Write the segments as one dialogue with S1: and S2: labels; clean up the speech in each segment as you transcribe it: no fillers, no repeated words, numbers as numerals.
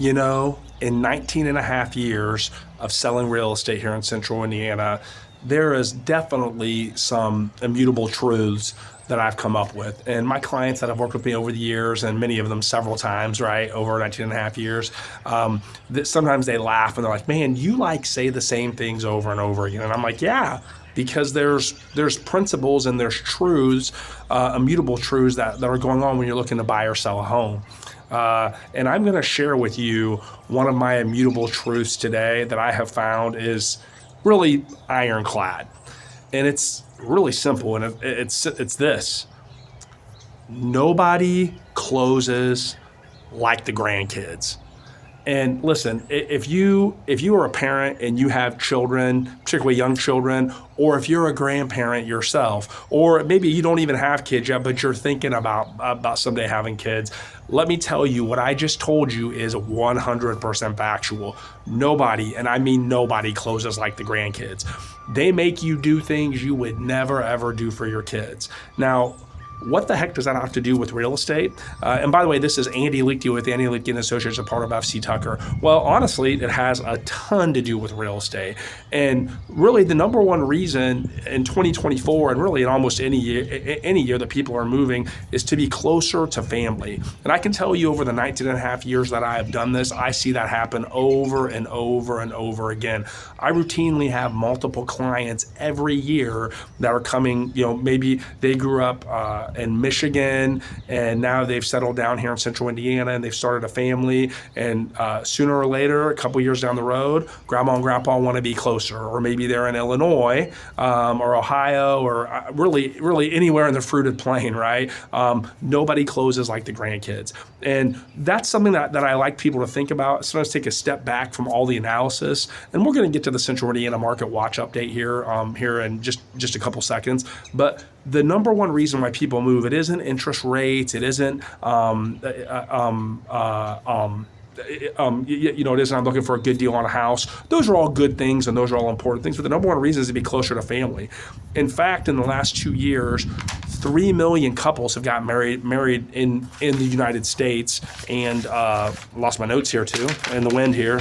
S1: In 19 and a half years of selling real estate here in central Indiana, there is definitely some immutable truths that I've come up with. And my clients that have worked with me over the years, and many of them several times, right, over 19 and a half years, that sometimes they laugh and they're like, man, you like say the same things over and over again. And I'm like, yeah, because there's principles and there's truths, immutable truths that are going on when you're looking to buy or sell a home. And I'm going to share with you one of my immutable truths today that I have found is really ironclad. And it's really simple, and it's this. Nobody closes like the grandkids. And listen, if you are a parent and you have children, particularly young children, or if you're a grandparent yourself, or maybe you don't even have kids yet, but you're thinking about someday having kids, let me tell you, what I just told you is 100% factual. Nobody, and I mean nobody, closes like the grandkids. They make you do things you would never ever do for your kids. Now, what the heck does that have to do with real estate? And by the way, this is Andy Lichty with Andy Lichty and Associates, a part of FC Tucker. Well, honestly, it has a ton to do with real estate. And really, the number one reason in 2024, and really in almost any year that people are moving, is to be closer to family. And I can tell you, over the 19 and a half years that I have done this, I see that happen over and over and over again. I routinely have multiple clients every year that are coming, maybe they grew up in Michigan, and now they've settled down here in central Indiana, and they've started a family, and sooner or later, a couple years down the road, grandma and grandpa want to be closer, or maybe they're in Illinois or Ohio, or really anywhere in the fruited plain, right? Nobody closes like the grandkids. And that's something that I like people to think about. Sometimes take a step back from all the analysis, and we're going to get to the Central Indiana Market Watch update here in just a couple seconds. But the number one reason why people move, it isn't interest rates, it isn't it isn't I'm looking for a good deal on a house. Those are all good things, and those are all important things. But the number one reason is to be closer to family. In fact, in the last 2 years, 3 million couples have gotten married in the United States, and lost my notes here too, in the wind here.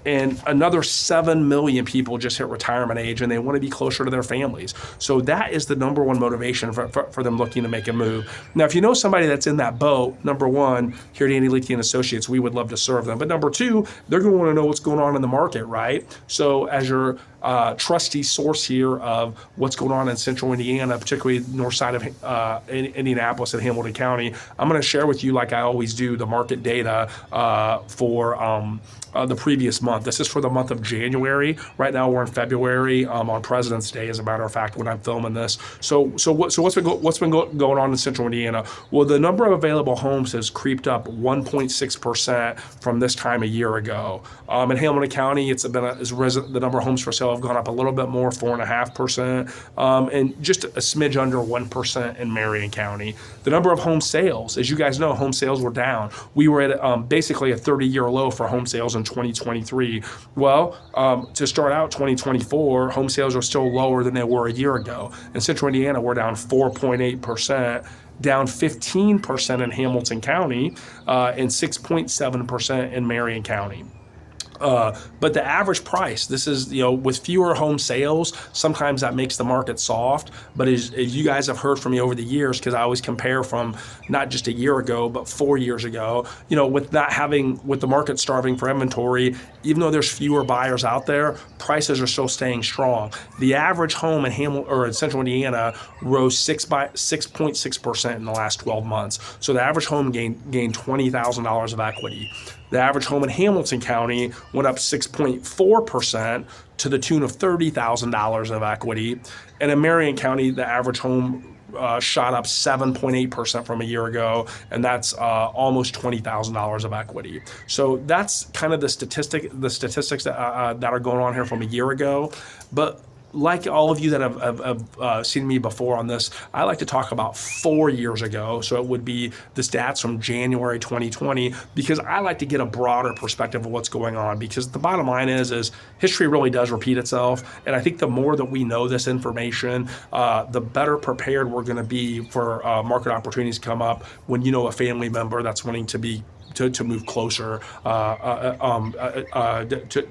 S1: And another 7 million people just hit retirement age, and they want to be closer to their families. So that is the number one motivation for them looking to make a move. Now, if you know somebody that's in that boat, number one, here at Andy Lichty and Associates, we would love to serve them. But number two, they're going to want to know what's going on in the market, right? So as your trusty source here of what's going on in central Indiana, particularly north side of Indianapolis and Hamilton County, I'm going to share with you, like I always do, the market data for the previous month. This is for the month of January. Right now we're in February, on President's Day, as a matter of fact, when I'm filming this. So what's been going on in central Indiana? Well, the number of available homes has creeped up 1.6% from this time a year ago. In Hamilton County, the number of homes for sale have gone up a little bit more, 4.5%, and just a smidge under 1% in Marion County. The number of home sales, as you guys know, home sales were down. We were at basically a 30-year low for home sales in 2023. Well, to start out 2024, home sales are still lower than they were a year ago. In central Indiana, we're down 4.8%. Down 15% in Hamilton County, and 6.7% in Marion County. But the average price, this is, with fewer home sales, sometimes that makes the market soft. But as you guys have heard from me over the years, because I always compare from not just a year ago, but 4 years ago, with the market starving for inventory, even though there's fewer buyers out there, prices are still staying strong. The average home in central Indiana rose 6.6% in the last 12 months. So the average home gained $20,000 of equity. The average home in Hamilton County went up 6.4% to the tune of $30,000 of equity. And in Marion County, the average home shot up 7.8% from a year ago, and that's almost $20,000 of equity. So that's kind of the statistics that are going on here from a year ago. But like all of you that have seen me before on this, I like to talk about 4 years ago. So it would be the stats from January 2020, because I like to get a broader perspective of what's going on. Because the bottom line is history really does repeat itself. And I think the more that we know this information, the better prepared we're going to be for market opportunities to come up when a family member that's wanting to be to move closer,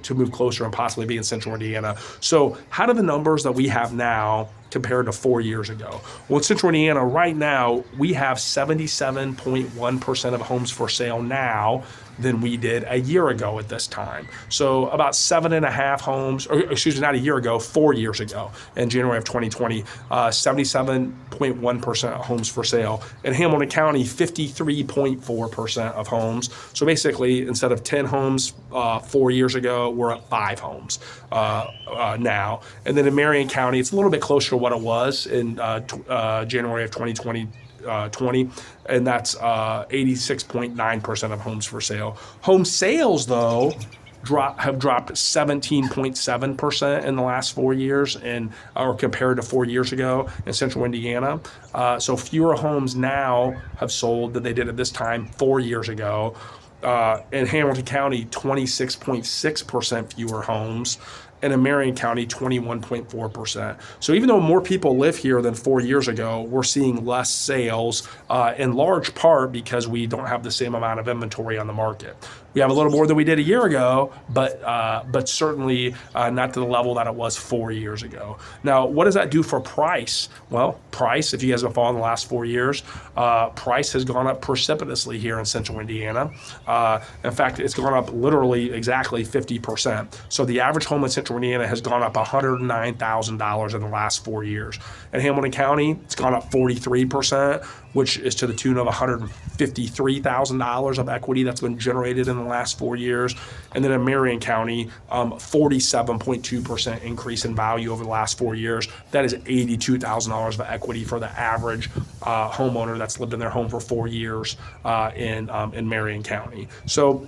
S1: to move closer and possibly be in Central Indiana. So how do the numbers that we have now compared to 4 years ago? Well, in Central Indiana right now, we have 77.1% of homes for sale now than we did a year ago at this time. So about 7.5 homes, or excuse me, not a year ago, 4 years ago, in January of 2020, 77.1% of homes for sale. In Hamilton County, 53.4% of homes. So basically, instead of 10 homes 4 years ago, we're at 5 homes now. And then in Marion County, it's a little bit closer to what it was in January of 2020, and that's 86.9% of homes for sale. Home sales, though, have dropped 17.7% in the last 4 years, or compared to 4 years ago in Central Indiana. So fewer homes now have sold than they did at this time 4 years ago. In Hamilton County, 26.6% fewer homes. And in Marion County, 21.4%. So even though more people live here than 4 years ago, we're seeing less sales, in large part because we don't have the same amount of inventory on the market. We have a little more than we did a year ago, but certainly not to the level that it was 4 years ago. Now, what does that do for price? Well, price, if you guys have followed in the last 4 years, price has gone up precipitously here in Central Indiana. In fact, it's gone up literally exactly 50%. So the average home in Central Indiana has gone up $109,000 in the last 4 years. In Hamilton County, it's gone up 43%, which is to the tune of $153,000 of equity that's been generated in the last 4 years. And then in Marion County, 47.2% increase in value over the last 4 years. That is $82,000 of equity for the average homeowner that's lived in their home for 4 years in Marion County. So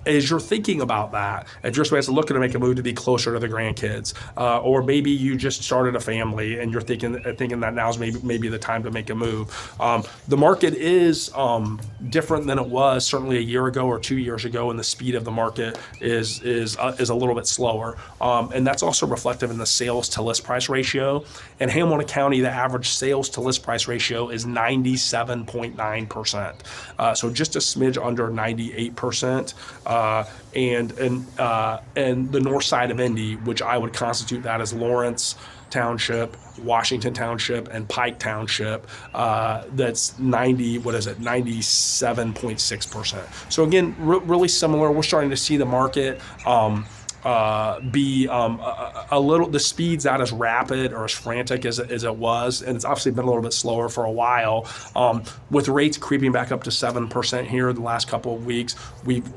S1: as you're thinking about that, if you're looking to make a move to be closer to the grandkids, or maybe you just started a family and you're thinking that now's maybe the time to make a move, the market is different than it was certainly a year ago or 2 years ago, and the speed of the market is a little bit slower, and that's also reflective in the sales to list price ratio. In Hamilton County, the average sales to list price ratio is 97.9%, so just a smidge under 98%. And the north side of Indy, which I would constitute that as Lawrence Township, Washington Township, and Pike Township, that's 97.6%. So again, really similar. We're starting to see the market be a little, the speed's not as rapid or as frantic as it was, and it's obviously been a little bit slower for a while. With rates creeping back up to 7% here the last couple of weeks, we've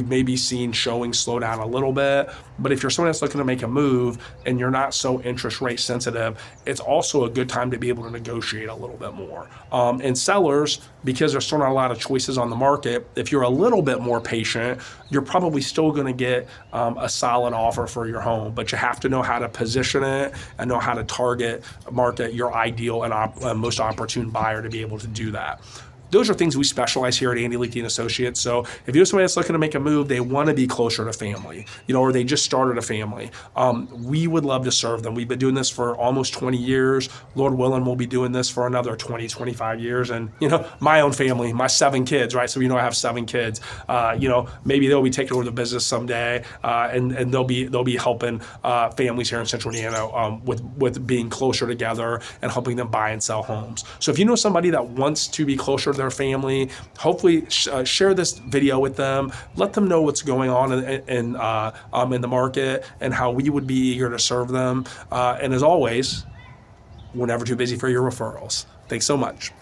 S1: maybe seen showing slow down a little bit. But if you're someone that's looking to make a move and you're not so interest rate sensitive, it's also a good time to be able to negotiate a little bit more. And sellers, because there's still not a lot of choices on the market, if you're a little bit more patient, you're probably still going to get a solid offer for your home, but you have to know how to position it and know how to market your ideal and most opportune buyer to be able to do that. Those are things we specialize here at Andy Leakey and Associates. So if you're somebody that's looking to make a move, they want to be closer to family, or they just started a family, we would love to serve them. We've been doing this for almost 20 years. Lord willing, we'll be doing this for another 20, 25 years. And, my own family, my 7 kids, right? So, I have 7 kids, maybe they'll be taking over the business someday, and they'll be helping families here in Central Indiana with being closer together and helping them buy and sell homes. So if you know somebody that wants to be closer to their family, hopefully share this video with them. Let them know what's going on in the market and how we would be eager to serve them. And as always, we're never too busy for your referrals. Thanks so much.